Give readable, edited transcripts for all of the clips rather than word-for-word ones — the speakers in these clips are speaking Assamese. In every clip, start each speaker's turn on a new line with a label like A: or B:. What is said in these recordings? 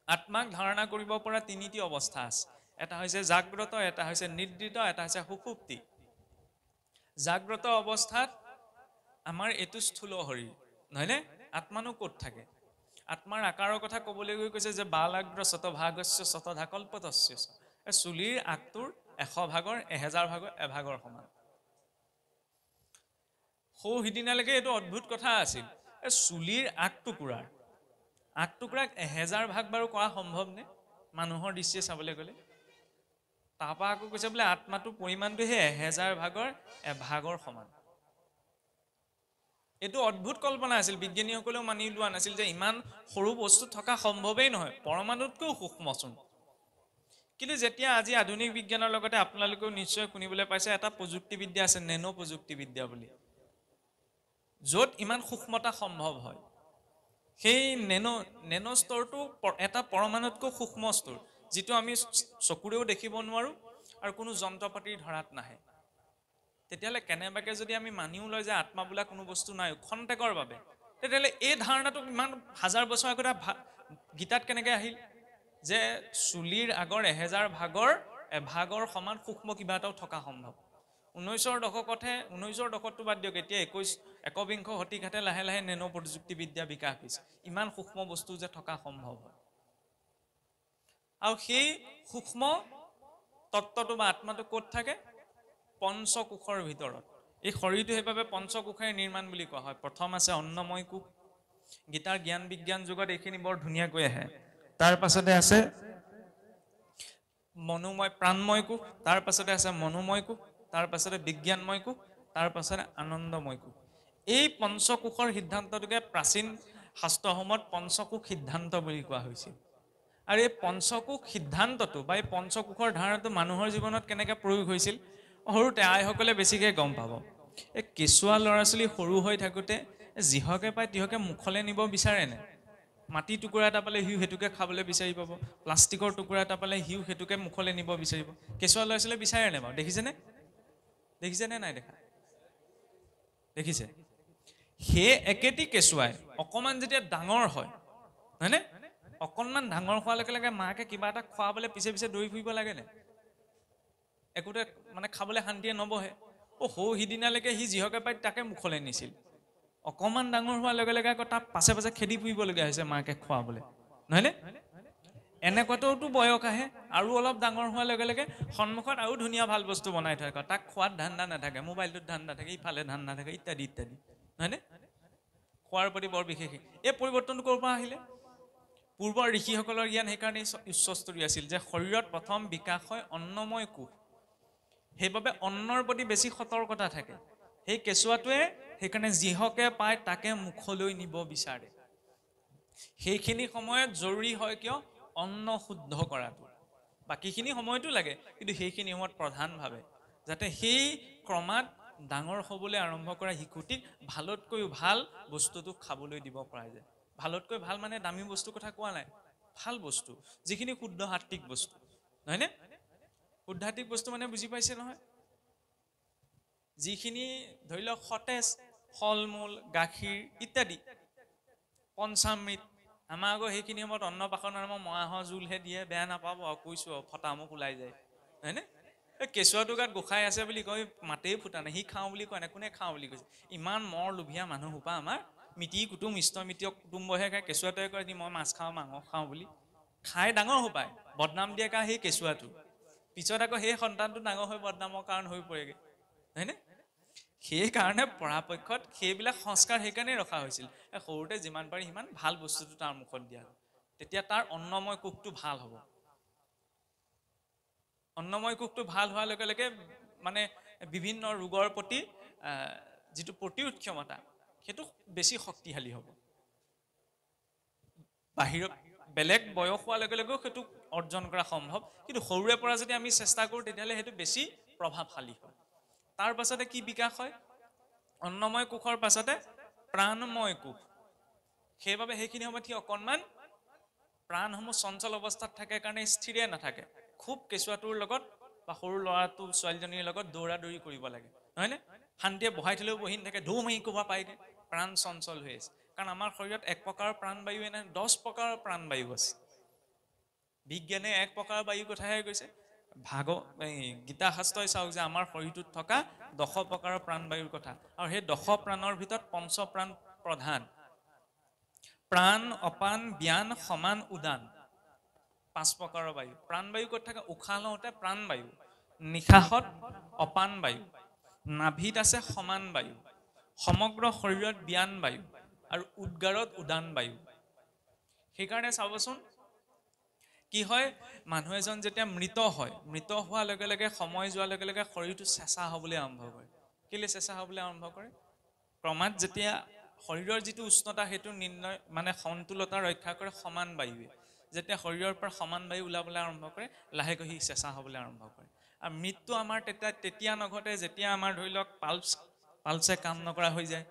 A: আত্মাক ধাৰণা কৰিব পৰা তিনিটি অৱস্থা আছে এটা হৈছে জাগ্ৰত এটা হৈছে নিদ্ৰিত এটা হৈছে সুষুপ্তি জাগ্ৰত অৱস্থাত আমাৰ এটো স্থূল শৰীৰ নহয়নে আত্মানো ক'ত থাকে আত্মাৰ আকাৰৰ কথা ক'বলৈ গৈ কৈছে যে বালাগ্ৰ শতভাগস্য শতধাকল্পতস্য চুলিৰ আগটোৰ 100 ভাগৰ 1000 ভাগৰ এভাগৰ সমান সৌ হিদিনালৈকে এইটো অদ্ভুত কথা আছিল চুলিৰ আগটুকুৰাক 1000 ভাগ বাৰু কৰা সম্ভৱ নে মানুহৰ দৃষ্টিয়ে চাবলৈ গ'লে তাৰপা আকৌ কৈছে বোলে আত্মাটো পৰিমাণটো হে 1000 ভাগৰ এভাগৰ সমান এইটো অদ্ভুত কল্পনা আছিল বিজ্ঞানীসকলেও মানি লোৱা নাছিল যে ইমান সৰু বস্তু থকা সম্ভৱেই নহয় পৰমাণুতকৈও সূক্ষ্মচোন কিন্তু যেতিয়া আজি আধুনিক বিজ্ঞানৰ লগতে আপোনালোকেও নিশ্চয় শুনিবলৈ পাইছে এটা প্ৰযুক্তিবিদ্যা আছে নেনো প্ৰযুক্তিবিদ্যা বুলি য'ত ইমান সূক্ষ্মতা সম্ভৱ হয় সেই নেনো স্তৰটো এটা পৰমাণুতকৈ সূক্ষ্ম স্তৰ যিটো আমি চকুৰেও দেখিব নোৱাৰো আৰু কোনো যন্ত্ৰপাতিৰ ধৰাত নাহে তেতিয়ালে কেনেবাকে যদি আমি মানিও লয় যে আত্মা বোলা কোনো বস্তু নাই খন্তেকৰ বাবে তেতিয়ালে এই ধাৰণাটো ইমান হাজাৰ বছৰ আগতে গীতাত কেনেকৈ আহিল যে চুলিৰ আগৰ 1000 ভাগৰ এভাগৰ সমান সূক্ষ্ম কিবা এটাও থকা সম্ভৱ 19ৰ দশকতো বাদ দিয়ক এতিয়া 21বিংশ শতিকাতে লাহে লাহে নেনো প্ৰযুক্তিবিদ্যা বিকাশ হৈছে ইমান সূক্ষ্ম বস্তু যে থকা সম্ভৱ হয় আৰু সেই সূক্ষ্ম তত্ত্বটো বা আত্মাটো ক'ত থাকে পঞ্চকোষৰ ভিতৰত এই শৰীৰটো সেইভাবে পঞ্চকোষেৰে নিৰ্মাণ বুলি কোৱা হয় প্ৰথম আছে অন্নময় কোষ গীতাৰ জ্ঞান বিজ্ঞান যুগত এইখিনি বৰ ধুনীয়াকৈ আহে তাৰ পাছতে আছে মনোময় প্ৰাণময় কোষ তাৰ পাছতে আছে মনোময় কোষ তাৰ পাছতে বিজ্ঞানময় কোষ তাৰ পাছতে আনন্দময় কোষ এই পঞ্চকোষৰ সিদ্ধান্তটোকে প্ৰাচীন শাস্ত্ৰসমূহত পঞ্চকোষ সিদ্ধান্ত বুলি কোৱা হৈছিল আৰু এই পঞ্চকোষ সিদ্ধান্তটো বা এই পঞ্চকোষৰ ধাৰণাটো মানুহৰ জীৱনত কেনেকৈ প্ৰয়োগ হৈছিল সৰুতে আইসকলে বেছিকৈ গম পাব এই কেঁচুৱা ল'ৰা ছোৱালী সৰু হৈ থাকোঁতে যিহকে পায় তিহকে মুখলৈ নিব বিচাৰেনে মাটি টুকুৰা এটা পালে সিও সেইটোকে খাবলৈ বিচাৰি পাব প্লাষ্টিকৰ টুকুৰা এটা পালে সিও সেইটোকে মুখলৈ নিব বিচাৰিব কেঁচুৱা ল'ৰা ছোৱালীয়ে বিচাৰেনে বাৰু দেখিছেনে নাই দেখা দেখিছে সেই একেটি কেঁচুৱাই অকণমান যেতিয়া ডাঙৰ হয় হয়নে অকণমান ডাঙৰ হোৱাৰ লগে লগে মাকে কিবা এটা খোৱাবলৈ পিছে পিছে দৌৰি ফুৰিব লাগেনে একোতে মানে খাবলৈ শান্তিয়ে নবহে সৌ সিদিনালৈকে সি যিহকে পায় তাকে মুখলৈ নিছিল অকণমান ডাঙৰ হোৱাৰ লগে লগে আকৌ তাৰ পাছে পাছে খেদি ফুৰিবলগীয়া হৈছে মাকে খোৱাবলৈ নহয়নে এনেকুৱাটোতো বয়স আহে আৰু অলপ ডাঙৰ হোৱাৰ লগে লগে সন্মুখত আৰু ধুনীয়া ভাল বস্তু বনাই থয় তাক খোৱাত ধান্দা নাথাকে মোবাইলটোত ধান্দা থাকে ইফালে ধান্দা থাকে ইত্যাদি ইত্যাদি নহয়নে খোৱাৰ প্ৰতি বৰ বিশেষ এই পৰিৱৰ্তনটো ক'ৰ পৰা আহিলে পূৰ্বৰ ঋষিসকলৰ জ্ঞান সেইকাৰণে উচ্চস্তৰীয় আছিল যে শৰীৰত প্ৰথম বিকাশ হয় অন্নময় কোষ সেইবাবে অন্নৰ প্ৰতি বেছি সতৰ্কতা থাকে সেই কেঁচুৱাটোৱে সেইকাৰণে যিহকে পায় তাকে মুখলৈ নিব বিচাৰে সেইখিনি সময়ত জৰুৰী হয় কিয় অন্ন শুদ্ধ কৰাটো বাকীখিনি সময়তো লাগে কিন্তু সেইখিনি সময়ত প্ৰধানভাৱে যাতে সেই ক্ৰমাত ডাঙৰ হ'বলৈ আৰম্ভ কৰা শিশুটিক ভালতকৈও ভাল বস্তুটো খাবলৈ দিব পৰা যায় ভালতকৈ ভাল মানে দামী বস্তু কথা কোৱা নাই ভাল বস্তু যিখিনি শুদ্ধ সাত্বিক বস্তু নহয়নে শুদ্ধ সাত্বিক বস্তু মানে বুজি পাইছে নহয় যিখিনি ধৰি লওক সতেজ ফল মূল গাখীৰ ইত্যাদি পঞ্চামৃত আমাৰ আকৌ সেইখিনি সময়ত অন্নপ্ৰাশনৰ নামত মৰাহৰ জোলহে দিয়ে বেয়া নাপাব আৰু কৈছো ফটামুখ ওলাই যায় হয়নে কেঁচুৱাটো গাত গোসাই আছে বুলি কয় মাতেই ফুটা নাই সি খাওঁ বুলি কয় নাই কোনে খাওঁ বুলি কৈছে ইমান মৰ লোভীয়া মানুহ সোপা আমাৰ মিতি কুটুম ইষ্ট মিতিৰ কুটুম্বহে খায় কেঁচুৱাটোৱে কয় মই মাছ খাওঁ মাংস খাওঁ বুলি খাই ডাঙৰ সোপায় বদনাম দিয়া কা সেই কেঁচুৱাটো পিছত আকৌ সেই সন্তানটো ডাঙৰ হৈ বদনামৰ কাৰণ হৈ পৰেগৈ হয়নে সেইকাৰণে পৰাপক্ষত সেইবিলাক সংস্কাৰ সেইকাৰণে ৰখা হৈছিল সৰুতে যিমান পাৰি সিমান ভাল বস্তুটো তাৰ মুখত দিয়া তেতিয়া তাৰ অন্নময় কোষটো ভাল হ'ব অন্নময় কোষটো ভাল হোৱাৰ লগে লগে মানে বিভিন্ন ৰোগৰ প্ৰতি যিটো প্ৰতিৰোধ ক্ষমতা সেইটো বেছি শক্তিশালী হ'ব বাহিৰত বেলেগ বয়স হোৱাৰ লগে লগে সেইটো অৰ্জন কৰা সম্ভৱ কিন্তু সৰুৰে পৰা যদি আমি চেষ্টা কৰোঁ তেতিয়াহ'লে সেইটো বেছি প্ৰভাৱশালী হয় তাৰ পাছতে কি বিকাশ হয় অন্নময় কোষৰ পাছতে প্ৰাণময় কোষ সেইবাবে সেইখিনি সময়ত অকণমান প্ৰাণসমূহ চঞ্চল অৱস্থাত থাকে কাৰণে স্থিৰে নাথাকে খুব কেঁচুৱাটোৰ লগত বা সৰু ল'ৰাটো ছোৱালীজনীৰ লগত দৌৰা দৌৰি কৰিব লাগে নহয়নে শান্তিয়ে বহাই থলেও বহি নাথাকে ধৌ মাৰি ক'বা পায়গৈ প্ৰাণ চঞ্চল হৈ আছে কাৰণ আমাৰ শৰীৰত এক প্ৰকাৰৰ প্ৰাণবায়ু এনে 10 প্ৰকাৰৰ প্ৰাণবায়ু আছে বিজ্ঞানে এক প্ৰকাৰৰ বায়ুৰ কথাহে কৈছে। গীতা শাস্ত্ৰই চাওক যে আমাৰ শৰীৰটোত থকা 10 প্ৰকাৰৰ প্ৰাণবায়ুৰ কথা, আৰু সেই 10 প্ৰাণৰ ভিতৰত পঞ্চপ্ৰাণ প্ৰধান। প্ৰাণ, অপান, ব্যান, সমান, উদান, 5 প্ৰকাৰৰ বায়ু। প্ৰাণবায়ু ক'ত থাকে? উশাহ লওঁতে প্ৰাণবায়ু, নিশাহত অপান বায়ু, নাভিত আছে সমান বায়ু, সমগ্ৰ শৰীৰত ব্যান বায়ু, আৰু উদ্গাৰত উদান বায়ু। সেইকাৰণে চাবচোন কি হয়, মানুহ এজন যেতিয়া মৃত হয়, মৃত হোৱাৰ লগে লগে সময় যোৱাৰ লগে লগে শৰীৰটো চেঁচা হ'বলৈ আৰম্ভ কৰে। কেলে চেঁচা হ'বলৈ আৰম্ভ কৰে? ক্ৰমাৎ যেতিয়া শৰীৰৰ যিটো উষ্ণতা সেইটো নিৰ্ণয় মানে সন্তুলতা ৰক্ষা কৰে সমান বায়ুৱে। যেতিয়া শৰীৰৰ পৰা সমান বায়ু ওলাবলৈ আৰম্ভ কৰে, লাহেকৈ সি চেঁচা হ'বলৈ আৰম্ভ কৰে। আৰু মৃত্যু আমাৰ তেতিয়া নঘটে যেতিয়া আমাৰ ধৰি লওক পালছে কাম নকৰা হৈ যায়,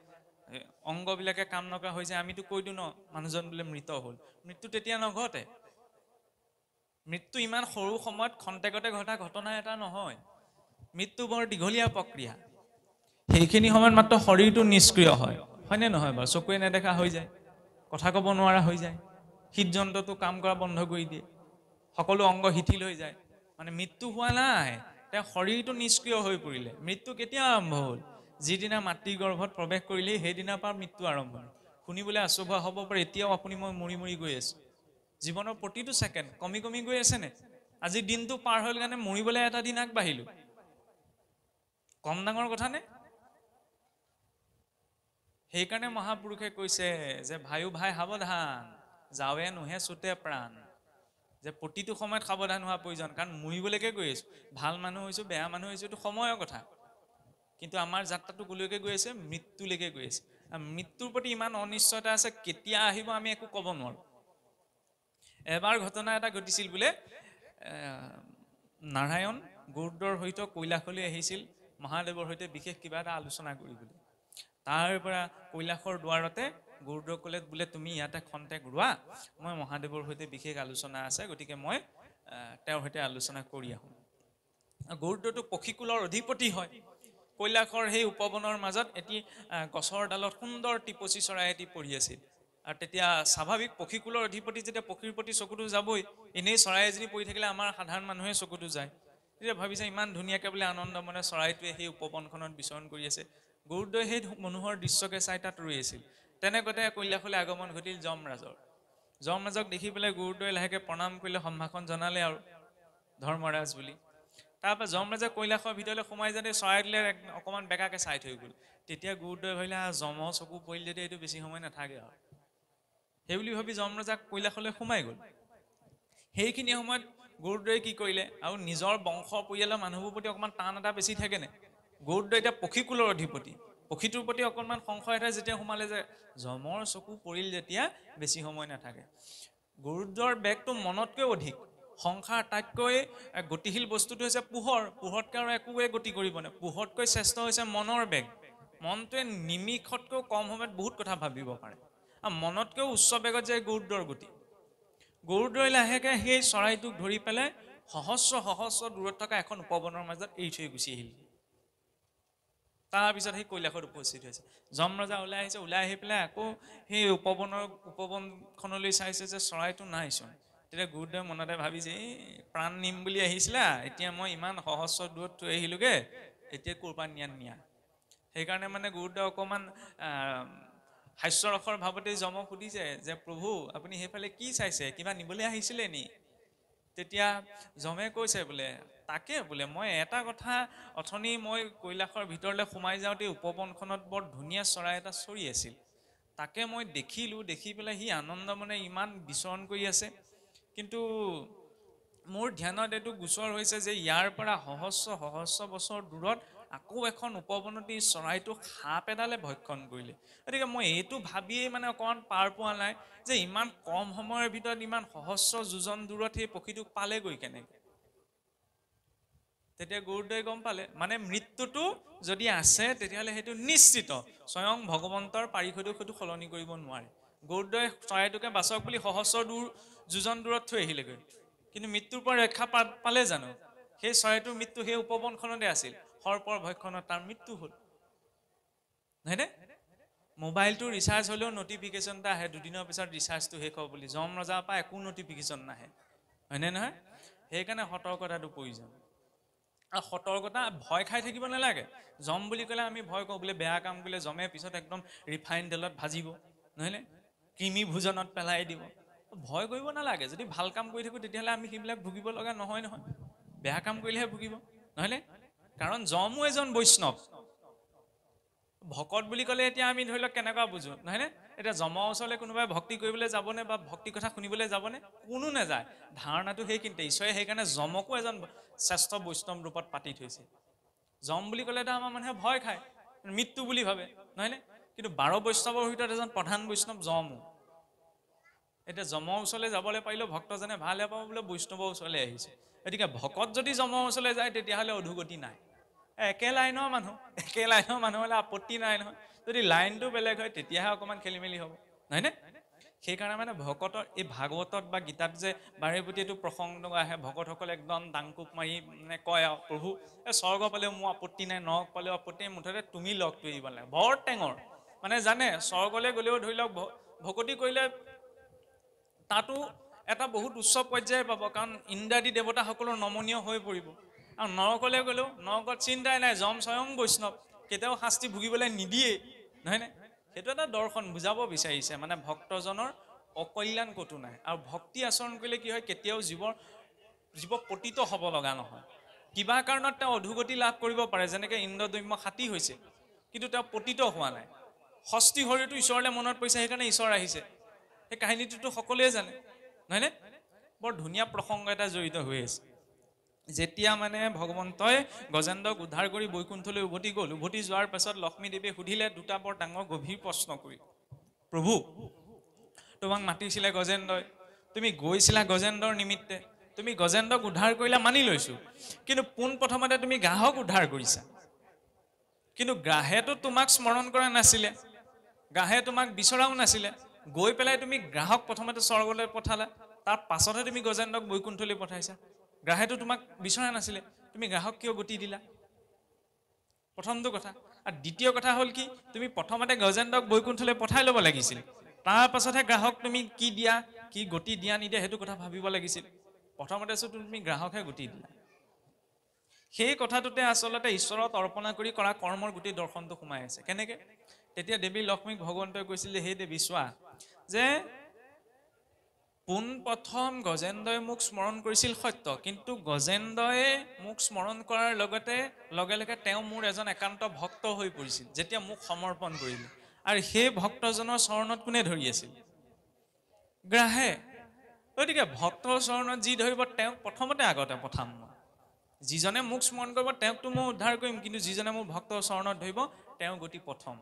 A: অংগবিলাকে কাম নকৰা হৈ যায়, আমিতো কৈ দিওঁ ন মানুহজন বোলে মৃত হ'ল। মৃত্যু তেতিয়া নঘটে। মৃত্যু ইমান সৰু সময়ত খন্তেকতে ঘটা ঘটনা এটা নহয়। মৃত্যু বৰ দীঘলীয়া প্ৰক্ৰিয়া। সেইখিনি সময়ত মাত্ৰ শৰীৰটো নিষ্ক্ৰিয় হয়, হয়নে নহয় বাৰু? চকুৱে নেদেখা হৈ যায়, কথা ক'ব নোৱাৰা হৈ যায়, হৃদযন্ত্ৰটো কাম কৰা বন্ধ কৰি দিয়ে, সকলো অংগ শিথিল হৈ যায়। মানে মৃত্যু হোৱা নাই, তেওঁ শৰীৰটো নিষ্ক্ৰিয় হৈ পৰিলে। মৃত্যু কেতিয়া আৰম্ভ হ'ল? যিদিনা মাতৃ গৰ্ভত প্ৰৱেশ কৰিলে সেইদিনাৰ পৰা মৃত্যু আৰম্ভ হ'ল। শুনিবলৈ আচৰিত হ'ব পাৰে, এতিয়াও আপুনি মই মৰি মৰি গৈ আছোঁ। জীৱনৰ প্ৰতিটো ছেকেণ্ড কমি কমি গৈ আছেনে? আজি দিনটো পাৰ হ'ল কাৰণে মৰিবলৈ এটা দিন আগবাঢ়িলোঁ, কম ডাঙৰ কথা নে? সেইকাৰণে মহাপুৰুষে কৈছে যে ভায়ু ভাই সাৱধান, যাৱে নোহে চুতে প্ৰাণ। যে প্ৰতিটো সময়ত সাৱধান হোৱা প্ৰয়োজন, কাৰণ মৰিবলৈকে গৈ আছোঁ। ভাল মানুহ হৈছোঁ, বেয়া মানুহ হৈছোঁ, এইটো সময়ৰ কথা। কিন্তু আমাৰ যাত্ৰাটো কলৈকে গৈ আছে? মৃত্যুলৈকে গৈ আছে। মৃত্যুৰ প্ৰতি ইমান অনিশ্চয়তা আছে, কেতিয়া আহিব আমি একো ক'ব নোৱাৰোঁ। এবাৰ ঘটনা এটা ঘটিছিল বোলে, নাৰায়ণ গৰুড়ৰ সৈতে কৈলাশলৈ আহিছিল মহাদেৱৰ সৈতে বিশেষ কিবা এটা আলোচনা কৰিবলৈ। তাৰ পৰা কৈলাশৰ দুৱাৰতে গৰুড়ক ক'লে বোলে তুমি ইয়াতে খন্তেক ৰোৱা, মই মহাদেৱৰ সৈতে বিশেষ আলোচনা আছে, গতিকে মই তেওঁৰ সৈতে আলোচনা কৰি আহোঁ। গৰুড়টো পক্ষীকুলৰ অধিপতি হয়। কৈলাশৰ সেই উপবনৰ মাজত এটি গছৰ ডালত সুন্দৰ টিপচী চৰাই এটি পৰি আছিল। আৰু তেতিয়া স্বাভাৱিক পক্ষীকুলৰ অধিপতি যেতিয়া পক্ষীৰ প্ৰতি চকুটো যাবই, এনেই চৰাই এজনী পৰি থাকিলে আমাৰ সাধাৰণ মানুহে চকুটো যায়। তেতিয়া ভাবিছে ইমান ধুনীয়াকৈ বোলে আনন্দ মনে চৰাইটোৱে সেই উপবনখনত বিচৰণ কৰি আছে। গৰুড়ই সেই মনোহৰ দৃশ্যকে চাই তাত ৰৈ আছিল। তেনেকুৱাতে কৈলাশলৈ আগমন ঘটিল যমৰাজৰ। যমৰাজক দেখি পেলাই গৰুড়ই লাহেকৈ প্ৰণাম কৰিলে, সম্ভাষণ জনালে আৰু ধৰ্মৰাজ বুলি। তাৰপৰা যমৰাজে কৈলাশৰ ভিতৰলৈ সোমাই যাতে চৰাইটোলৈ অকণমান বেকাকৈ চাই থৈ গ'ল। তেতিয়া গৰুড়ই ভাবিলে যমৰ চকু পৰিল যদি এইটো বেছি সময় নাথাকে আৰু, সেইবুলি ভাবি যমৰাজক কৈলাশলৈ সোমাই গ'ল। সেইখিনি সময়ত গৰুড়ই কি কৰিলে, আৰু নিজৰ বংশ পৰিয়ালৰ মানুহবোৰ প্ৰতি অকণমান টান এটা বেছি থাকেনে? গৰুড় এতিয়া পক্ষীকুলৰ অধিপতি, পক্ষীটোৰ প্ৰতি অকণমান সংশয় এটা যেতিয়া সোমালে যে যমৰ চকু পৰিল যেতিয়া বেছি সময় নাথাকে। গৰুড়ৰ বেগটো মনতকৈ অধিক। সংসাৰ আটাইতকৈ গতিশীল বস্তুটো হৈছে পোহৰ। পোহৰতকৈ আৰু একোৱে গতি কৰিব নোৱাৰে। পোহৰতকৈ শ্ৰেষ্ঠ হৈছে মনৰ বেগ। মনটোৱে নিমিষতকৈ কম সময়ত বহুত কথা ভাবিব পাৰে। আৰু মনতকৈও উচ্চ বেগত যায় গৰুড়ৰ গতি। গৰুড়ই লাহেকৈ সেই চৰাইটোক ধৰি পেলাই সহস্ৰ সহস্ৰ দূৰত থকা এখন উপবনৰ মাজত এৰি থৈ গুচি আহিল। তাৰপিছত সেই কৈলাশত উপস্থিত হৈছে। যমৰাজা ওলাই আহিছে, ওলাই আহি পেলাই আকৌ সেই উপবনখনলৈ চাইছে যে চৰাইটো নাইচোন। তেতিয়া গৰুড়ে মনতে ভাবিছে, এই প্ৰাণ নিম বুলি আহিছিলা, এতিয়া মই ইমান সহস্ৰ দূৰত থৈ আহিলোগে, এতিয়া ক'ৰ পৰা নিয়া। সেইকাৰণে মানে গৰুড়ে অকণমান হাস্যৰসৰ ভাৱতে যমক সুধিছে যে প্ৰভু আপুনি সেইফালে কি চাইছে, কিবা নিবলৈ আহিছিলে নি? তেতিয়া যমে কৈছে বোলে, তাকে বোলে মই এটা কথা, অথনি মই কৈলাশৰ ভিতৰলৈ সোমাই যাওঁতে উপবনখনত বৰ ধুনীয়া চৰাই এটা চৰি আছিল, তাকে মই দেখিলোঁ, দেখি পেলাই সি আনন্দ মনে ইমান বিচৰণ কৰি আছে। কিন্তু মোৰ ধ্যানত এইটো গোচৰ হৈছে যে ইয়াৰ পৰা সহস্ৰ সহস্ৰ বছৰ দূৰত আকৌ এখন উপবনতে চৰাইটো সাপ এডালে ভক্ষণ কৰিলে। গতিকে মই এইটো ভাবিয়েই মানে অকণমান পাৰ পোৱা নাই যে ইমান কম সময়ৰ ভিতৰত ইমান সহস্ৰ যোজন দূৰত সেই পক্ষীটোক পালেগৈ কেনেকৈ। তেতিয়া গৰুড়ই গম পালে, মানে মৃত্যুটো যদি আছে তেতিয়াহ'লে সেইটো নিশ্চিত, স্বয়ং ভগৱন্তৰ পাৰিষদেও সেইটো সলনি কৰিব নোৱাৰে। গৰুড়ই চৰাইটোকে বাচক বুলি সহস্ৰ যোজন দূৰত থৈ আহিলেগৈ, কিন্তু মৃত্যুৰ পৰা ৰক্ষা পালে জানো? সেই চৰাইটোৰ মৃত্যু সেই উপবনখনতে আছিল। সৰ্পৰ ভক্ষণত তাৰ মৃত্যু হ'ল, হয়নে? মোবাইলটো ৰিচাৰ্জ হ'লেও নটিফিকেশ্যন এটা আহে, দুদিনৰ পিছত ৰিচাৰ্জটো শেষ হ'ব বুলি। যমৰাজাৰ পৰা একো নটিফিকেশ্যন নাহে, হয়নে নহয়? সেইকাৰণে সতৰ্কতাটো প্ৰয়োজন। আৰু সতৰ্কতা ভয় খাই থাকিব নালাগে। জম বুলি ক'লে আমি ভয় কৰোঁ, বোলে বেয়া কাম কৰিলে জমে পিছত একদম ৰিফাইন তেলত ভাজিব, নহয়নে? কৃমি ভোজনত পেলাই দিব। ভয় কৰিব নালাগে। যদি ভাল কাম কৰি থাকোঁ তেতিয়াহ'লে আমি সেইবিলাক ভুগিব লগা নহয় নহয়। বেয়া কাম কৰিলেহে ভুগিব, নহয়নে? কাৰণ জমো এজন বৈষ্ণৱ। ভকত বুলি ক'লে এতিয়া আমি ধৰি লওক কেনেকুৱা বুজো, নহয়নে? এতিয়া যমৰ ওচৰলৈ কোনোবাই ভক্তি কৰিবলৈ যাবনে বা ভক্তি কথা শুনিবলৈ যাবনে? কোনো নাযায়। ধাৰণাটো সেইখিনিতে। ঈশ্বৰে সেইকাৰণে যমকো এজন শ্ৰেষ্ঠ বৈষ্ণৱ ৰূপত পাতি থৈছে। যম বুলি ক'লেতো আমাৰ মানুহে ভয় খায়, মৃত্যু বুলি ভাবে, নহয়নে? কিন্তু 12 বৈষ্ণৱৰ ভিতৰত এজন প্ৰধান বৈষ্ণৱ যমো। এতিয়া যমৰ ওচৰলৈ যাবলৈ পাৰিলেও ভক্তজনে ভালহে পাব, বোলে বৈষ্ণৱৰ ওচৰলৈ আহিছে। গতিকে ভকত যদি যমৰ ওচৰলৈ যায় তেতিয়াহ'লে অধোগতি নাই। একে লাইনৰ মানুহ হ'লে আপত্তি নাই নহয়। যদি লাইনটো বেলেগ হয় তেতিয়াহে অকণমান খেলি মেলি হ'ব, নহয়নে? সেইকাৰণে মানে ভকতৰ এই ভাগৱতত বা গীতাত যে বাৰে প্ৰতি এইটো প্ৰসংগ আহে, ভকতসকলে একদম ডাংকুপ মাৰি মানে কয় আৰু, প্ৰভু স্বৰ্গ পালেও মোৰ আপত্তি নাই, নৰক পালেও আপত্তি নাই, মুঠতে তুমি লগটো এৰিব নালাগে। বৰ টেঙৰ মানে জানে, স্বৰ্গলৈ গ'লেও ধৰি লওক ভকতি কৰিলে তাতো এটা বহুত উচ্চ পৰ্যায়ে পাব, কাৰণ ইন্দ্ৰাদি দেৱতাসকলৰ নমনীয় হৈ পৰিব। আৰু নৰকলৈ গ'লেও নৰকত চিন্তাই নাই, যম স্বয়ং বৈষ্ণৱ, কেতিয়াও শাস্তি ভুগিবলৈ নিদিয়েই, নহয়নে? সেইটো এটা দৰ্শন বুজাব বিচাৰিছে, মানে ভক্তজনৰ অকল্যাণ ক'তো নাই। আৰু ভক্তি আচৰণ কৰিলে কি হয়, কেতিয়াও জীৱ পতিত হ'ব লগা নহয়। কিবা কাৰণত তেওঁ অধোগতি লাভ কৰিব পাৰে, যেনেকৈ ইন্দ্ৰদম্য হাতী হৈছে, কিন্তু তেওঁ পতিত হোৱা নাই। ষষ্ঠী শৰীৰটো ঈশ্বৰলৈ মনত পৰিছে, সেইকাৰণে ঈশ্বৰ আহিছে। সেই কাহিনীটোতো সকলোৱে জানে, নহয়নে? বৰ ধুনীয়া প্ৰসংগ এটা জড়িত হৈ আছে। যেতিয়া মানে ভগৱন্তই গজেন্দ্ৰক উদ্ধাৰ কৰি বৈকুণ্ঠলৈ উভতি গ'ল, উভতি যোৱাৰ পাছত লক্ষ্মী দেৱীয়ে সুধিলে দুটা বৰ ডাঙৰ গভীৰ প্ৰশ্ন কৰি, প্ৰভু তোমাক মাতিছিলে গজেন্দ্ৰই, তুমি গৈছিলা গজেন্দ্ৰৰ নিমিত্তে, তুমি গজেন্দ্ৰক উদ্ধাৰ কৰিলা মানি লৈছো, কিন্তু পোনপ্ৰথমতে তুমি গ্ৰাহক উদ্ধাৰ কৰিছা। কিন্তু গ্ৰাহেতো তোমাক স্মৰণ কৰা নাছিলে, গ্ৰাহে তোমাক বিচৰাও নাছিলে। গৈ পেলাই তুমি গ্ৰাহক প্ৰথমতে স্বৰ্গলৈ পঠালা, তাৰ পাছতহে তুমি গজেন্দ্ৰক বৈকুণ্ঠলৈ পঠাইছা। গ্ৰাহেতো তোমাক বিচৰা নাছিলে, তুমি গ্ৰাহক কিয় গতি দিলা? প্ৰথমটো কথা। আৰু দ্বিতীয় কথা হ'ল কি, তুমি প্ৰথমতে গজেন্দ্ৰক বৈকুণ্ঠলৈ পঠাই ল'ব লাগিছিল, তাৰ পাছতহে গ্ৰাহক তুমি কি দিয়া, কি গতি দিয়া নিদিয়া সেইটো কথা ভাবিব লাগিছিল। প্ৰথমতে তুমি গ্ৰাহকহে গতি দিলা। সেই কথাটোতে আচলতে ঈশ্বৰত অৰ্পণা কৰি কৰা কৰ্মৰ গোটেই দৰ্শনটো সোমাই আছে। কেনেকে? তেতিয়া দেৱী লক্ষ্মীক ভগৱন্তই কৈছিল যে, হে দেৱী চোৱা, যে পোনপ্ৰথম গজেন্দ্ৰই মোক স্মৰণ কৰিছিল সত্য, কিন্তু গজেন্দ্ৰই মোক স্মৰণ কৰাৰ লগে লগে তেওঁ মোৰ এজন একান্ত ভক্ত হৈ পৰিছিল, যেতিয়া মোক সমৰ্পণ কৰিলে। আৰু সেই ভক্তজনৰ চৰণত কোনে ধৰি আছিল? গ্ৰাহে। গতিকে ভক্তৰ চৰণত যি ধৰিব তেওঁক প্ৰথমতে আগতে পঠাম মই। যিজনে মোক স্মৰণ কৰিব তেওঁকতো মই উদ্ধাৰ কৰিম, কিন্তু যিজনে মোৰ ভক্তৰ চৰণত ধৰিব তেওঁ গতি প্ৰথম।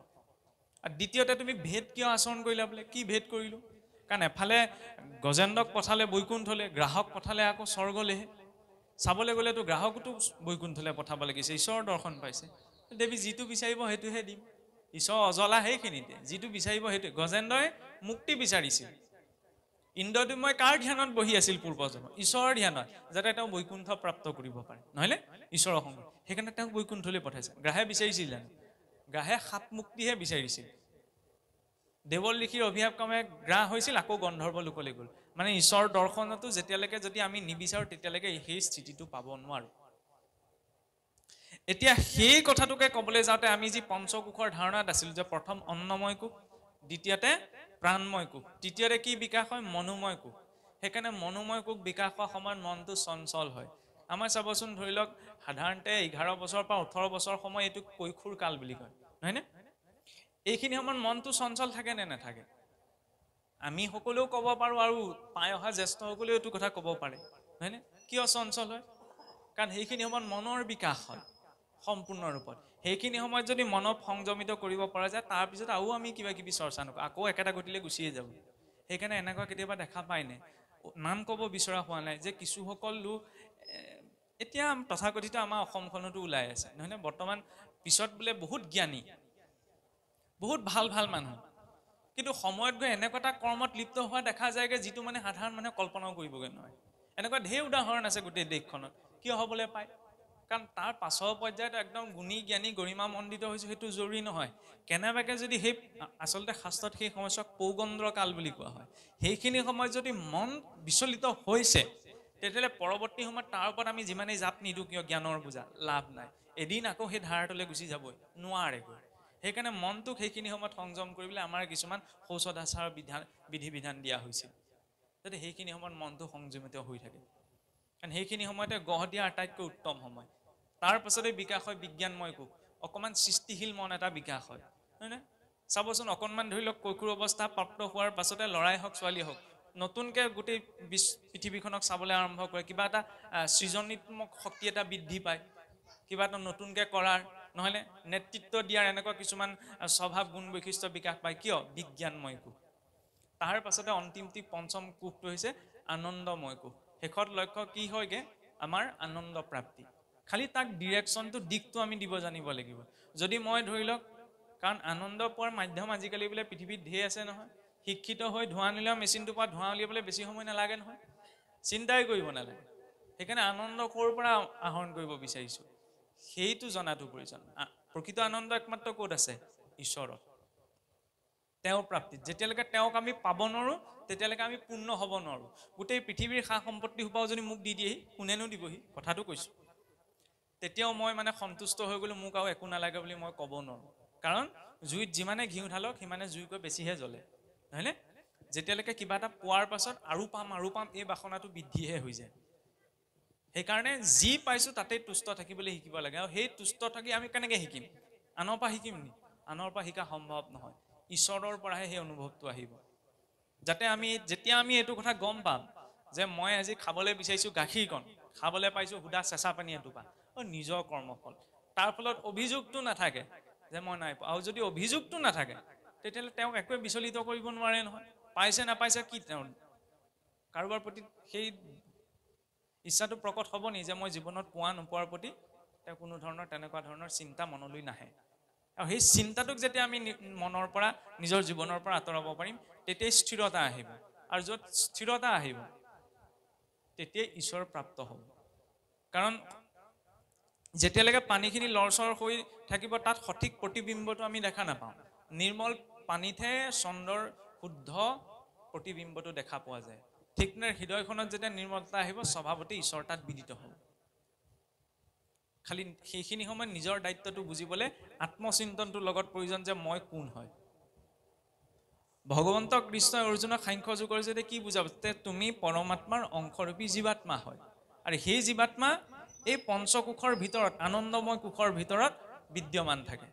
A: আৰু দ্বিতীয়তে তুমি ভেদ কিয় আচৰণ কৰিলা? বোলে কি ভেদ কৰিলোঁ? কাৰণ এফালে গজেন্দ্ৰক পঠালে বৈকুণ্ঠলৈ, গ্ৰাহক পঠালে আকৌ স্বৰ্গলৈহে। চাবলৈ গ'লেতো গ্ৰাহকতো বৈকুণ্ঠলৈ পঠাব লাগিছে, ঈশ্বৰৰ দৰ্শন পাইছে। দেৱী যিটো বিচাৰিব সেইটোহে দিম। ঈশ্বৰ অজলা সেইখিনিতে, যিটো বিচাৰিব সেইটোৱে। গজেন্দ্ৰই মুক্তি বিচাৰিছিল, ইন্দ্ৰদম্যই কাৰ ধ্যানত বহি আছিল পূৰ্বজন্ম? ঈশ্বৰৰ ধ্যানত, যাতে তেওঁ বৈকুণ্ঠ প্ৰাপ্ত কৰিব পাৰে, নহয়নে? ঈশ্বৰৰ সংগ। সেইকাৰণে তেওঁক বৈকুণ্ঠলৈ পঠাইছে। গ্ৰাহে বিচাৰিছিল জানো? গ্ৰাহে সাপ মুক্তিহে বিচাৰিছিল। দেৱল ঋষিৰ অভিশাপ ক্ৰমে গ্ৰাহ হৈছিল, আকৌ গন্ধৰ্ব লোকলৈ গ'ল। মানে ঈশ্বৰৰ দৰ্শনতো যেতিয়ালৈকে যদি আমি নিবিচাৰোঁ তেতিয়ালৈকে সেই স্থিতিটো পাব নোৱাৰোঁ। এতিয়া সেই কথাটোকে ক'বলৈ যাওঁতে আমি যি পঞ্চকোষৰ ধাৰণাত আছিলোঁ, যে প্ৰথম অন্নময় কোষ, দ্বিতীয়তে প্ৰাণময় কোষ, তৃতীয়তে কি বিকাশ হয়? মনোময় কোষ। সেইকাৰণে মনোময় কোষ বিকাশ হোৱাৰ সময়ত মনটো চঞ্চল হয়। আমাৰ চাবচোন, ধৰি লওক সাধাৰণতে 11 বছৰৰ পৰা 18 বছৰ সময় এইটো কৈশোৰ কাল বুলি কয়, নহয়নে? এইখিনি সময়ত মনটো চঞ্চল থাকে নে নাথাকে? আমি সকলেও ক'ব পাৰোঁ, আৰু পাই অহা জ্যেষ্ঠসকলেও এইটো কথা ক'ব পাৰে, নহয়নে? কিয় চঞ্চল হয়? কাৰণ সেইখিনি সময়ত মনৰ বিকাশ হয় সম্পূৰ্ণ ৰূপত। সেইখিনি সময়ত যদি মনক সংযমিত কৰিব পৰা যায়, তাৰপিছত আৰু আমি কিবা কিবি চৰ্চা নকৰোঁ, আকৌ একেটা গতিলে গুচিয়ে যাব। সেইকাৰণে এনেকুৱা কেতিয়াবা দেখা পায়নে, নাম ক'ব বিচৰা হোৱা নাই, যে কিছুসকল লোক এতিয়া তথাকথিত আমাৰ অসমখনতো ওলাই আছে, নহয়নে? বৰ্তমান পিছত বোলে বহুত জ্ঞানী, বহুত ভাল ভাল মানুহ, কিন্তু সময়ত গৈ এনেকুৱা এটা কৰ্মত লিপ্ত হোৱা দেখা যায়গৈ যিটো মানে সাধাৰণ মানুহে কল্পনাও কৰিবগৈ নোৱাৰে। এনেকুৱা ঢেৰ উদাহৰণ আছে গোটেই দেশখনত। কিয় হ'বলৈ পায়? কাৰণ তাৰ পাছৰ পৰ্যায়ত একদম গুণী জ্ঞানী গৰিমা মণ্ডিত হৈছে, সেইটো জৰুৰী নহয়। কেনেবাকৈ যদি সেই আচলতে শাস্ত্ৰত সেই সময়ছোৱাক পৌগন্দ্ৰ কাল বুলি কোৱা হয়, সেইখিনি সময়ত যদি মন বিচলিত হৈছে, তেতিয়াহ'লে পৰৱৰ্তী সময়ত তাৰ ওপৰত আমি যিমানেই জাপ নিদিওঁ কিয় জ্ঞানৰ বুজা লাভ নাই, এদিন আকৌ সেই ধাৰাটোলৈ গুচি যাবই নোৱাৰেগৈ। সেইকাৰণে মনটোক সেইখিনি সময়ত সংযম কৰিবলৈ আমাৰ কিছুমান শৌচদাচাৰ বিধি বিধান দিয়া হৈছিল, যাতে সেইখিনি সময়ত মনটো সংযমিত হৈ থাকে। কাৰণ সেইখিনি সময়তে গঢ় দিয়া আটাইতকৈ উত্তম সময়। তাৰ পাছতে বিকাশ হয় বিজ্ঞানময় কোষ, অকণমান সৃষ্টিশীল মন এটা বিকাশ হয়, হয়নে? চাবচোন অকণমান ধৰি লওক কৈশোৰ অৱস্থা প্ৰাপ্ত হোৱাৰ পাছতে ল'ৰাই হওক ছোৱালীয়ে হওক নতুনকৈ গোটেই পৃথিৱীখনক চাবলৈ আৰম্ভ কৰে, কিবা এটা সৃজনীত্মক শক্তি এটা বৃদ্ধি পায়, কিবা এটা নতুনকৈ কৰাৰ, নহয়নে নেতৃত্ব দিয়াৰ এনেকুৱা কিছুমান স্বভাৱ গুণ বৈশিষ্ট্য বিকাশ পায়। কিয়? বিজ্ঞানময় কোষ। তাৰ পাছতে অন্তিমটি পঞ্চম কোষটো হৈছে আনন্দময় কোষ। শেষত লক্ষ্য কি হয়গে? আমাৰ আনন্দ প্ৰাপ্তি। খালি তাক ডিৰেকশ্যনটো দিশটো আমি দিব জানিব লাগিব। যদি মই ধৰি লওক, কাৰণ আনন্দ পোৱাৰ মাধ্যম আজিকালি বোলে পৃথিৱীত ঢেৰ আছে নহয়। শিক্ষিত হৈ ধোঁৱা নোলোৱা মেচিনটোৰ পৰা ধোঁৱা উলিয়াবলৈ বেছি সময় নালাগে নহয়, চিন্তাই কৰিব নালাগে। সেইকাৰণে আনন্দ ক'ৰ পৰা আহৰণ কৰিব বিচাৰিছোঁ সেইটো জনাটো প্ৰয়োজন। প্ৰকৃত আনন্দ একমাত্ৰ ক'ত আছে? ঈশ্বৰত, তেওঁৰ প্ৰাপ্তিত। যেতিয়ালৈকে তেওঁক আমি পাব নোৱাৰোঁ তেতিয়ালৈকে আমি পূৰ্ণ হ'ব নোৱাৰোঁ। গোটেই পৃথিৱীৰ সা সম্পত্তি সোপাও যদি মোক দি দিয়েহি, কোনেনো দিবহি? কথাটো কৈছোঁ। তেতিয়াও মই মানে সন্তুষ্ট হৈ গ'লো, মোক আৰু একো নালাগে বুলি মই ক'ব নোৱাৰোঁ। কাৰণ জুইত যিমানে ঘিউ ঢালক সিমানে জুইকৈ বেছিহে জ্বলে, হয়নে? যেতিয়ালৈকে কিবা এটা পোৱাৰ পাছত আৰু পাম এই বাসনাটো বৃদ্ধিহে হৈ যায়। সেইকাৰণে যি পাইছোঁ তাতেই তুষ্ট থাকিবলৈ শিকিব লাগে। আৰু সেই তুষ্ট থাকি আমি কেনেকৈ শিকিম? আনৰ পৰা শিকিম নি? আনৰ পৰা শিকা সম্ভৱ নহয়, ঈশ্বৰৰ পৰাহে সেই অনুভৱটো আহিব। যাতে যেতিয়া আমি এইটো কথা গম পাম যে মই আজি খাবলৈ বিচাৰিছোঁ গাখীৰকণ, খাবলৈ পাইছোঁ সুদা চেঁচা পানী এটোপা, নিজৰ কৰ্মফল। তাৰ ফলত অভিযোগটো নাথাকে যে মই নাই পোৱা। আৰু যদি অভিযোগটো নাথাকে তেতিয়াহ'লে তেওঁক একোৱে বিচলিত কৰিব নোৱাৰে নহয়। পাইছে নাপাইছে কি তেওঁৰ কাৰোবাৰ প্ৰতি সেই ইচ্ছাটো প্ৰকট হ'ব নি যে মই জীৱনত পোৱা নোপোৱাৰ প্ৰতি তেওঁ কোনো ধৰণৰ তেনেকুৱা ধৰণৰ চিন্তা মনলৈ নাহে। আৰু সেই চিন্তাটোক যেতিয়া আমি মনৰ পৰা নিজৰ জীৱনৰ পৰা আঁতৰাব পাৰিম তেতিয়াই স্থিৰতা আহিব। আৰু য'ত স্থিৰতা আহিব তেতিয়াই ঈশ্বৰ প্ৰাপ্ত হ'ব। কাৰণ যেতিয়ালৈকে পানীখিনি লৰচৰ হৈ থাকিব তাত সঠিক প্ৰতিবিম্বটো আমি দেখা নাপাওঁ। নিৰ্মল পানীতহে চন্দ্ৰৰ শুদ্ধ প্ৰতিবিম্বটো দেখা পোৱা যায়। ঠিক নে? হৃদয়খনত যেতিয়া নিৰ্মলতা আহিব স্বভাৱতে ঈশ্বৰ তাত বিদিত হ'ব। খালি সেইখিনি সময়ত নিজৰ দায়িত্বটো বুজিবলৈ আত্মচিন্তনটোৰ লগত প্ৰয়োজন যে মই কোন হয়। ভগৱন্ত কৃষ্ণই অৰ্জুনক সাংখ্য যোগৰ যদি কি বুজাব? তুমি পৰমাত্মাৰ অংশৰূপী জীৱাত্মা হয়। আৰু সেই জীৱাত্মা এই পঞ্চকোষৰ ভিতৰত, আনন্দময় কোষৰ ভিতৰত বিদ্যমান থাকে।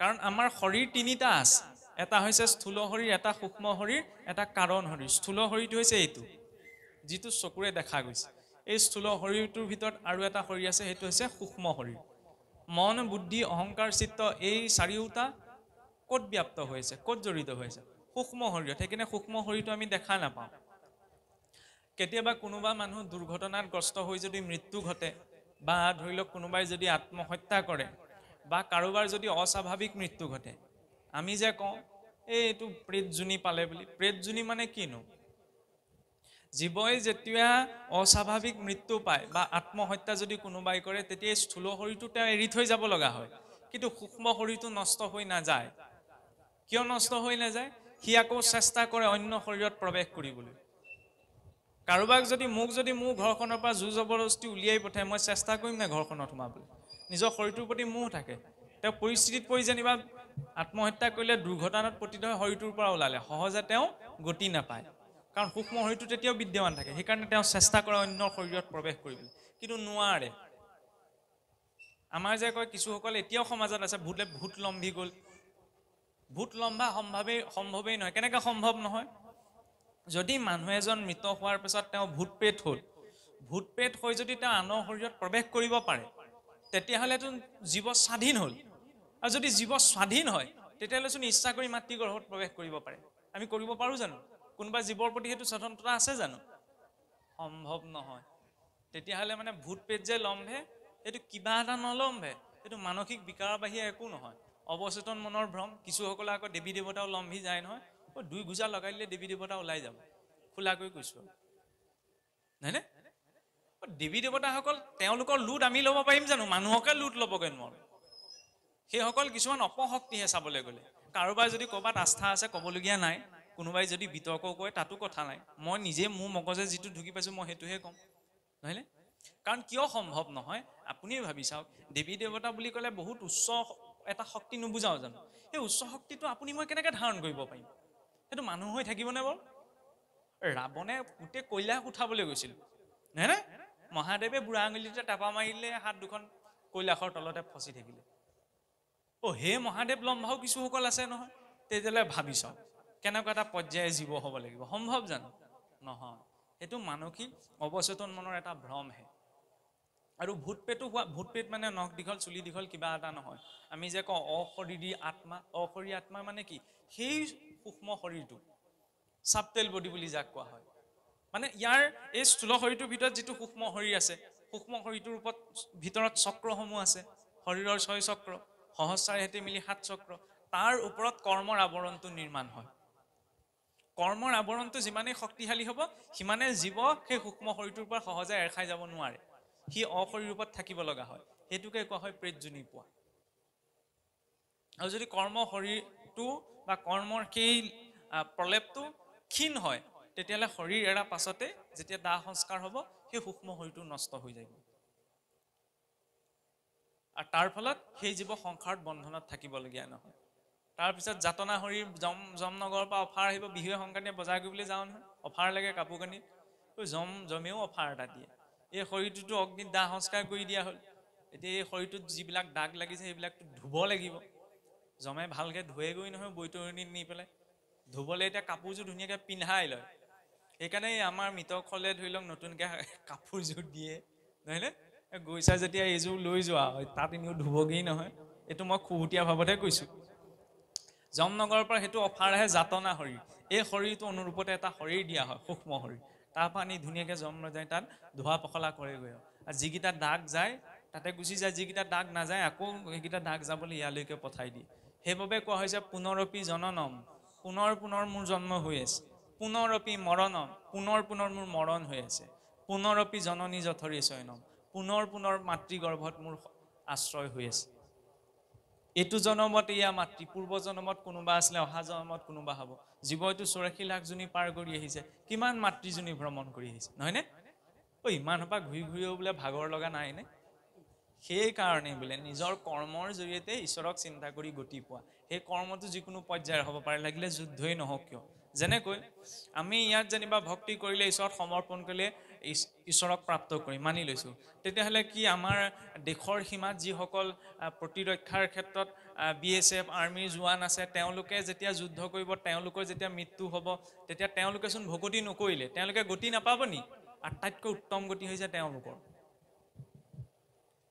A: কাৰণ আমাৰ শৰীৰ তিনিটা আছে, এটা হৈছে স্থূল শৰীৰ, এটা সূক্ষ্ম শৰীৰ, এটা কাৰণ শৰীৰ। স্থূল শৰীৰটো হৈছে এইটো যিটো চকুৰে দেখা গৈছে। এই স্থূল শৰীৰটোৰ ভিতৰত আৰু এটা শৰীৰ আছে, সেইটো হৈছে সূক্ষ্ম শৰীৰ। মন, বুদ্ধি, অহংকাৰ, চিত্ত এই চাৰিওটা ক'ত ব্যাপ্ত হৈছে, ক'ত জড়িত হৈছে? সূক্ষ্ম শৰীৰত। সেইকাৰণে সূক্ষ্ম শৰীৰটো আমি দেখা নাপাওঁ। কেতিয়াবা কোনোবা মানুহ দুৰ্ঘটনাগ্ৰস্ত হৈ যদি মৃত্যু ঘটে, বা ধৰি লওক কোনোবাই যদি আত্মহত্যা কৰে, বা কাৰোবাৰ যদি অস্বাভাৱিক মৃত্যু ঘটে, আমি যে কওঁ এইটো প্ৰেতজনী পালে বুলি। প্ৰেতজনী মানে কিনো? জীৱই যেতিয়া অস্বাভাৱিক মৃত্যু পায় বা আত্মহত্যা যদি কোনোবাই কৰে তেতিয়া স্থূল শৰীৰটো তেওঁ এৰি থৈ যাব লগা হয়। কিন্তু সূক্ষ্ম শৰীৰটো নষ্ট হৈ নাযায়। কিয় নষ্ট হৈ নাযায়? সি আকৌ চেষ্টা কৰে অন্য শৰীৰত প্ৰৱেশ কৰিবলৈ। কাৰোবাক যদি মোক মোৰ ঘৰখনৰ পৰা জোৰ জবৰদস্তি উলিয়াই পঠায়, মই চেষ্টা কৰিম নে ঘৰখনত সোমাবলৈ? নিজৰ শৰীৰটোৰ প্ৰতি মোহ থাকে। তেওঁ পৰিস্থিতিত পৰি যেনিবা আত্মহত্যা কৰিলে, দুৰ্ঘটনাত পতিত হৈ শৰীৰটোৰ পৰা ওলালে, সহজে তেওঁ গতি নাপায়। কাৰণ সূক্ষ্ম শৰীৰটো তেতিয়াও বিদ্যমান থাকে। সেইকাৰণে তেওঁ চেষ্টা কৰে অন্য শৰীৰত প্ৰৱেশ কৰিবলৈ, কিন্তু নোৱাৰে। আমাৰ যে কয় কিছুসকল এতিয়াও সমাজত আছে, ভূত লম্ভি গ'ল। ভূত লম্ভা সম্ভৱেই নহয়। কেনেকৈ সম্ভৱ নহয়? যদি মানুহ এজন মৃত হোৱাৰ পিছত তেওঁ ভূত প্ৰেত হ'ল, ভূত প্ৰেত হৈ যদি তেওঁ আনৰ শৰীৰত প্ৰৱেশ কৰিব পাৰে তেতিয়াহ'লেতো জীৱ স্বাধীন হ'ল। আৰু যদি জীৱ স্বাধীন হয় তেতিয়াহ'লেচোন ইচ্ছা কৰি মাতৃগৰ্ভত প্ৰৱেশ কৰিব পাৰে। আমি কৰিব পাৰোঁ জানো? কোনোবা জীৱৰ প্ৰতি সেইটো স্বতন্ত্ৰতা আছে জানো? সম্ভৱ নহয়। তেতিয়াহ'লে মানে ভূত প্ৰেত যে লম্ভে, সেইটো কিবা এটা নলম্ভে, সেইটো মানসিক বিকাৰৰ বাহিৰে একো নহয়। অৱচেতন মনৰ ভ্ৰম। কিছুসকলে আকৌ দেৱী দেৱতাও লম্ভি যায় নহয়। দুই গুজা লগাই দিলে দেৱী দেৱতা ওলাই যাব। খোলাকৈ কৈছোঁ, হয়নে? দেৱী দেৱতাসকল তেওঁলোকৰ লুট আমি ল'ব পাৰিম জানো? মানুহকে লুট ল'বগৈ নোৱাৰোঁ। সেইসকল কিছুমান অপশক্তিহে চাবলৈ গ'লে। কাৰোবাৰ যদি ক'ৰবাত আস্থা আছে ক'বলগীয়া নাই, কোনোবাই যদি বিতৰ্ক কৰে তাতো কথা নাই, মই নিজে মোৰ মগজে যিটো ঢুকি পাইছোঁ মই সেইটোহে ক'ম, নহয়নে? কাৰণ কিয় সম্ভৱ নহয় আপুনি ভাবি চাওক, দেৱী দেৱতা বুলি ক'লে বহুত উচ্চ এটা শক্তি নুবুজাও জানো? সেই উচ্চ শক্তিটো আপুনি মই কেনেকৈ ধাৰণ কৰিব পাৰিম? সেইটো মানুহ হৈ থাকিবনে বাৰু? ৰাৱণে গোটেই কৈলাশ উঠাবলৈ গৈছিল, নহয়নে? মহাদেৱে বুঢ়া আঙুলিতে টাপা মাৰিলে, হাত দুখন কৈলাশৰ তলতে ফচি থাকিলে। হে মহাদেৱ লম্ভাও কিছুসকল আছে নহয়। তেতিয়াহ'লে ভাবি চাওক কেনেকুৱা এটা পৰ্যায়ে জীৱ হ'ব লাগিব, সম্ভৱ জানো? নহয়। সেইটো মানসিক অৱচেতন মনৰ এটা ভ্ৰমহে। আৰু ভূত পেট মানে নখ দীঘল চুলি দীঘল কিবা এটা নহয়। আমি যে কওঁ অশৰীৰী আত্মা, অশৰীৰী আত্মা মানে কি? সেই সূক্ষ্ম শৰীৰটো, চাবটেল বডি বুলি যাক কোৱা হয়। মানে ইয়াৰ এই স্থূল শৰীৰটোৰ ভিতৰত যিটো সূক্ষ্ম শৰীৰ আছে, সূক্ষ্ম শৰীৰটোৰ ভিতৰত চক্ৰসমূহ আছে, শৰীৰৰ 6 চক্ৰ, সহস্ৰাৰ সৈতে মিলি 7 চক্ৰ, তাৰ ওপৰত কৰ্মৰ আৱৰণটো নিৰ্মাণ হয়। কৰ্মৰ আৱৰণটো যিমানেই শক্তিশালী হ'ব সিমানে জীৱ সেই সূক্ষ্ম শৰীৰটোৰ পৰা সহজে এৰ খাই যাব নোৱাৰে, সি অশৰীৰ ৰূপত থাকিব লগা হয়। সেইটোকে কোৱা হয় প্ৰেতজনী পোৱা। আৰু যদি কৰ্ম শৰীৰটো বা কৰ্মৰ সেই প্ৰলেপটো ক্ষীণ হয়, তেতিয়াহ'লে শৰীৰ এৰা পাছতে যেতিয়া দাহ সংস্কাৰ হ'ব সেই সূক্ষ্ম শৰীৰটো নষ্ট হৈ যাব। আৰু তাৰ ফলত সেই জীৱ সংসাৰত বন্ধনত থাকিবলগীয়া নহয়। তাৰপিছত যাতনা শৰীৰ যমনগৰৰ পৰা অফাৰ আহিব, বিহুৱে সংক্ৰান্তিয়ে বজাৰ কৰিবলৈ যাওঁ নহয়, অফাৰ লাগে কাপোৰ কানি, যমেও অফাৰ এটা দিয়ে। এই শৰীৰটোতো অগ্নিত দাহ সংস্কাৰ কৰি দিয়া হ'ল। এতিয়া এই শৰীৰটোত যিবিলাক দাগ লাগিছে সেইবিলাকতো ধুব লাগিব। যমে ভালকৈ ধুৱেগৈ নহয় বৈতৰণিত নি পেলাই, ধুবলৈ এতিয়া কাপোৰযোৰ ধুনীয়াকৈ পিন্ধাই লয়। সেইকাৰণে আমাৰ মৃতকলে ধৰি লওক নতুনকৈ কাপোৰযোৰ দিয়ে, নহয়নে? গৈছা যেতিয়া এইযোৰ লৈ যোৱা, তাত এনেও ধুবগেই নহয়। এইটো মই খুহুতীয়া ভাৱতহে কৈছোঁ। যমনগৰৰ পৰা সেইটো অফাৰ আহে যাতনা শৰীৰ। এই শৰীৰটো অনুৰূপতে এটা শৰীৰ দিয়া হয়, সূক্ষ্ম শৰীৰ। তাৰপৰা আনি ধুনীয়াকৈ যম যায় তাত ধোৱা পখলা কৰেগৈ। আৰু যিকেইটা দাগ যায় তাতে গুচি যায়, যিকেইটা দাগ নাযায় আকৌ সেইকেইটা দাগ যাবলৈ ইয়ালৈকে পঠাই দিয়ে। সেইবাবে কোৱা হৈছে পুনৰপি জননম, পুনৰ পুনৰ মোৰ জন্ম হৈ আছে। পুনৰপি মৰণম, পুনৰ পুনৰ মোৰ মৰণ হৈ আছে। পুনৰপি জননী জঠৰী চয়নম, পুনৰ পুনৰ মাতৃগৰ্ভত মোৰ আশ্ৰয় হৈ আছে। এইটো জনমত এয়া মাতৃ, পূৰ্ব জনমত কোনোবা আছিলে, অহা জনমত কোনোবা হ'ব। জীৱইটো 84 লাখ জনী পাৰ কৰি আহিছে, কিমান মাতৃজনী ভ্ৰমণ কৰি আহিছে, নহয়নে? ইমান সোপা ঘূৰি ঘূৰিও বোলে ভাগৰ লগা নাইনে? সেইকাৰণেই বোলে নিজৰ কৰ্মৰ জৰিয়তে ঈশ্বৰক চিন্তা কৰি গতি পোৱা। সেই কৰ্মটো যিকোনো পৰ্যায়ৰ হ'ব পাৰে, লাগিলে যুদ্ধই নহওক কিয়। যেনেকৈ আমি ইয়াত যেনিবা ভক্তি কৰিলে, ঈশ্বৰত সমৰ্পণ কৰিলে ঈশ্বৰক প্ৰাপ্ত কৰি মানি লৈছোঁ, তেতিয়াহ'লে কি আমাৰ দেশৰ সীমাত যিসকল প্ৰতিৰক্ষাৰ ক্ষেত্ৰত BSF আৰ্মিৰ জোৱান আছে, তেওঁলোকে যেতিয়া যুদ্ধ কৰিব, তেওঁলোকৰ যেতিয়া মৃত্যু হ'ব, তেতিয়া তেওঁলোকেচোন ভকতি নকৰিলে, তেওঁলোকে গতি নাপাব নি? আটাইতকৈ উত্তম গতি হৈছে তেওঁলোকৰ।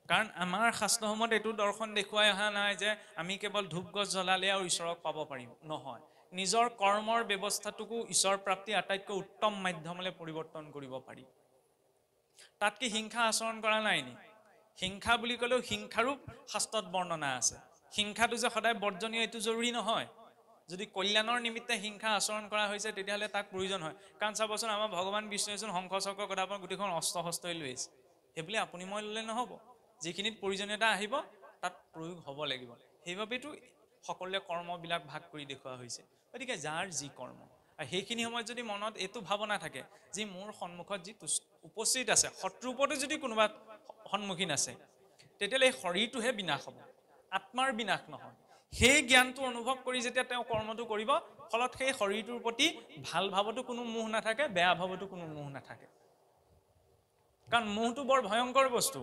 A: কাৰণ আমাৰ শাস্ত্ৰসমূহত এইটো দৰ্শন দেখুৱাই অহা নাই যে আমি কেৱল ধূপ গছ জ্বলালে আৰু ঈশ্বৰক পাব পাৰিম, নহয়। নিজৰ কৰ্মৰ ব্যৱস্থাটোকো ঈশ্বৰ প্ৰাপ্তিৰ আটাইতকৈ উত্তম মাধ্যমলৈ পৰিৱৰ্তন কৰিব পাৰি। তাত কি হিংসা আচৰণ কৰা নাই নি? হিংসা বুলি ক'লেও হিংসাৰো শাস্ত্ৰত বৰ্ণনা আছে। হিংসাটো যে সদায় বৰ্জনীয় এইটো জৰুৰী নহয়। যদি কল্যাণৰ নিমিত্তে হিংসা আচৰণ কৰা হৈছে তেতিয়াহ'লে তাক প্ৰয়োজন হয়। কাৰণ চাবচোন আমাৰ ভগৱান বিষ্ণুৱেচোন শংখ চক্ৰ গদা গোটেইখন অস্ত্ৰ শস্ত্ৰই লৈ আছে। সেইবুলি আপুনি মই ল'লে নহ'ব, যিখিনিত প্ৰয়োজনীয়তা আহিব তাত প্ৰয়োগ হ'ব লাগিব। সেইবাবেতো সকলোৱে কৰ্মবিলাক ভাগ কৰি দেখুওৱা হৈছে। গতিকে যাৰ যি কৰ্ম, আৰু সেইখিনি সময়ত যদি মনত এইটো ভাৱনা থাকে যে মোৰ সন্মুখত যি উপস্থিত আছে, শত্ৰুৰ ওপৰতো যদি কোনোবা সন্মুখীন আছে, তেতিয়াহ'লে এই শৰীৰটোহে বিনাশ হ'ব, আত্মাৰ বিনাশ নহয়। সেই জ্ঞানটো অনুভৱ কৰি যেতিয়া তেওঁ কৰ্মটো কৰিব, ফলত সেই শৰীৰটোৰ প্ৰতি ভাল ভাৱতো কোনো মোহ নাথাকে, বেয়া ভাৱতো কোনো মোহ নাথাকে। কাৰণ মোহটো বৰ ভয়ংকৰ বস্তু।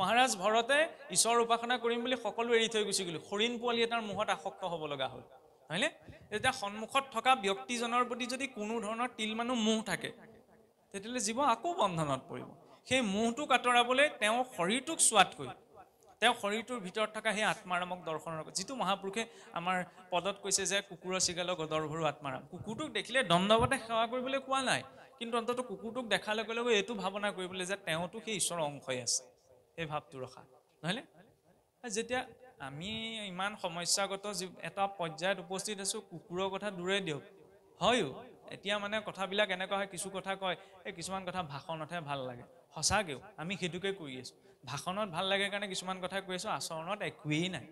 A: মহাৰাজ ভৰতে ঈশ্বৰৰ উপাসনা কৰিম বুলি সকলো এৰি থৈ গুচি গ'ল, হৰিণ পোৱালি এটাৰ মোহত আসক্ত হ'ব লগা হ'ল, হয়নে? এতিয়া সন্মুখত থকা ব্যক্তিজনৰ প্ৰতি যদি কোনো ধৰণৰ তিলমানো মোহ থাকে, তেতিয়াহ'লে জীৱ আকৌ বন্ধনত পৰিব। সেই মোহটোক আঁতৰাবলৈ তেওঁ শৰীৰটোক চোৱাতকৈ তেওঁ শৰীৰটোৰ ভিতৰত থকা সেই আত্মাৰামক দৰ্শনৰ, যিটো মহাপুৰুষে আমাৰ পদত কৈছে যে কুকুৰৰ চিগালৰ গদৰ্ভৰো আত্মাৰাম। কুকুৰটোক দেখিলে দণ্ডৱতে সেৱা কৰিবলৈ কোৱা নাই, কিন্তু অন্তত কুকুৰটোক দেখাৰ লগে লগে এইটো ভাৱনা কৰিবলৈ যে তেওঁতো সেই ঈশ্বৰৰ অংশই আছে, সেই ভাৱটো ৰখা, নহয়নে? যেতিয়া আমি ইমান সমস্যাগত এটা পৰ্যায়ত উপস্থিত আছোঁ, কুকুৰৰ কথা দূৰে দিয়ক, হয়ো এতিয়া মানে কথাবিলাক এনেকুৱা হয়, কিছু কথা কয়, এই কিছুমান কথা ভাষণতহে ভাল লাগে। সঁচাকৈও আমি সেইটোকে কৰি আছোঁ। ভাষণত ভাল লাগে কাৰণে কিছুমান কথা কৈ আছোঁ, আচৰণত একোৱেই নাই।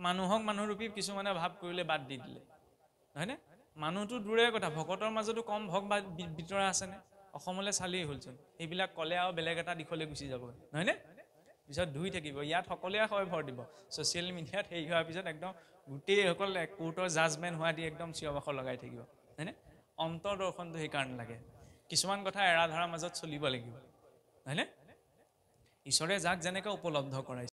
A: মানুহক মানুহৰূপী কিছুমানে ভাৱ কৰিলে বাদ দি দিলে, নহয়নে? মানুহটো দূৰে কথা ভকতৰ মাজতো কম ভক বা বিতৰা আছেনে অসমলৈ চালেই হ'লচোন সেইবিলাক ক'লে আৰু বেলেগ এটা দিশলৈ গুচি যাব নহয়নে পিছত ধুই থাকিব ইয়াত সকলোৱে হয় ভৰ দিব ছ'চিয়েল মিডিয়াত হেৰি হোৱাৰ পিছত একদম গোটেইসকল কোৰ্টৰ জাজমেণ্ট হোৱা দি একদম চিঞৰ-বাখৰ লগাই থাকিব হয়নে অন্তৰ্দৰ্শনটো সেইকাৰণে লাগে কিছুমান কথা এৰা ধৰাৰ মাজত চলিব লাগিব হয়নে ঈশ্বৰে যাক যেনেকৈ উপলব্ধ কৰাইছে